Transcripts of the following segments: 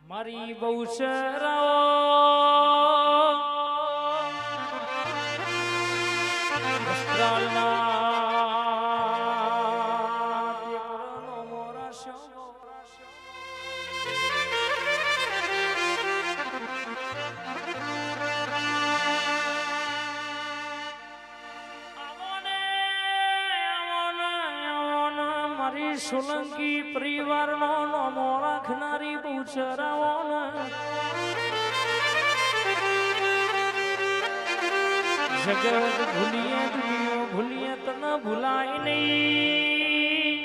મારી બહુ શરાઓ વસ્ત્રાલના દીકરાનો મોરાશો મારી સોલંકી પરિવારનો નોમો રાખનારી બહુચરાઓને જગત ભૂલીએ દુનિયો ભૂલીએ તને ભૂલાય નહીં.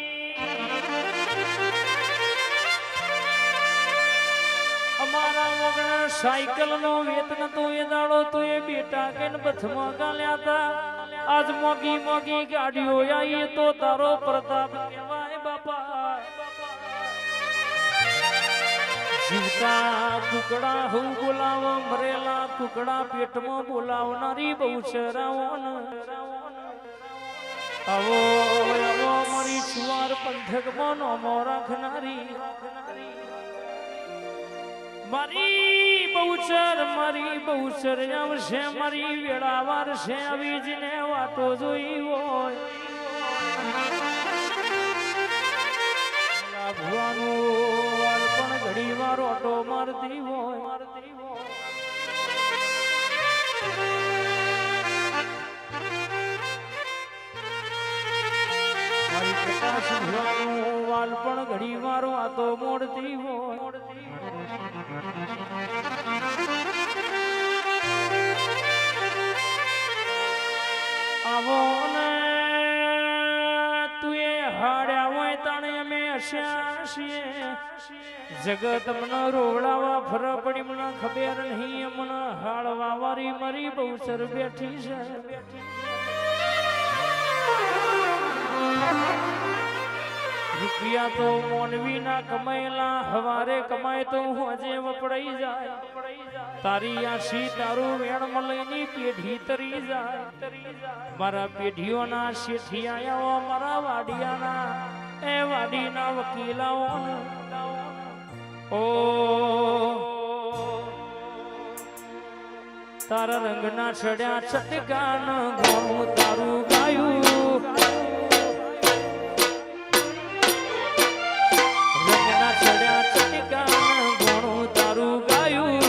અમારા વગર સાયકલ નો વેતન તો એ દાડો તો એ બેટા કે બથમાં ગાલ્યા હતા. આજ મોગી મોગી ગાડીઓ આવી તો તારો પ્રતાપ કહેવાય બાપા. જીવતા કુકડા હું બોલાવો મરેલા કુકડા પેટમાં બોલાવનારી બહુચરાઓને આવો આવો મારી સુવાર પંથકમાં નોમો રાખનારી મારી બહુચર આવશે મારી વેળાવાર છે આવી જ ને વાતો જોઈ હોય ભુવાનું વાલ પણ ઘડી વાર ઓટો મારતી હોય મારી પ્રકાશ ભુવાનું વાલ પણ ઘડી વાર વાતો મોડતી હોય. આવો ને તું એ હાડ્યા હોય તાણે અમે હસ્યા છીએ. જગત મને રોવડાવા ફર પડી મને ખબર નહીં મને હાડવા વારી મારી બહુચર બેઠી છે. રૂપિયા તો મોનવી ના કમાયેલા હવારે કમાય તો હજે વપરાઈ જાય. તારી આશી તારું વેણ મળીની પેઢી તરી જાય. મારા પેઢીઓના શેઠી આયા મારા વાડિયાના એ વાડીના વકીલાઓ ઓ તારા રંગના છડ્યા ચટકાન ઘણું તારું ગાયું. રંગના છડ્યા ચટકાન ઘણું તારું ગાયું.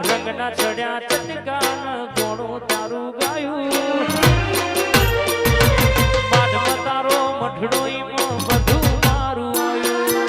રંગના છડ્યા ચટકાન ઘણું તારું ગાયું. બાદમાં તારો મઠડો બધું મારું આવ્યું.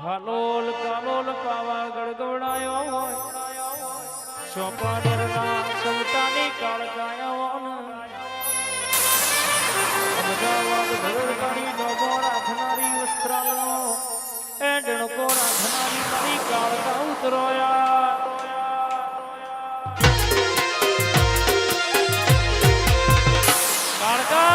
હાલોલ કાલોલ પાવાગઢ ગવડાયો હોય ચોપાડરના સમતાની કાળકાયો અમદાવાદ ભરોડકાની ડોબો રાખનારી વસ્ત્રાલનો એ ડણકો રાખનારી મારી કાળકા ઉતરોયા. કાળકા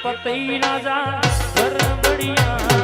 પતઈ રાજા ગરબડિયા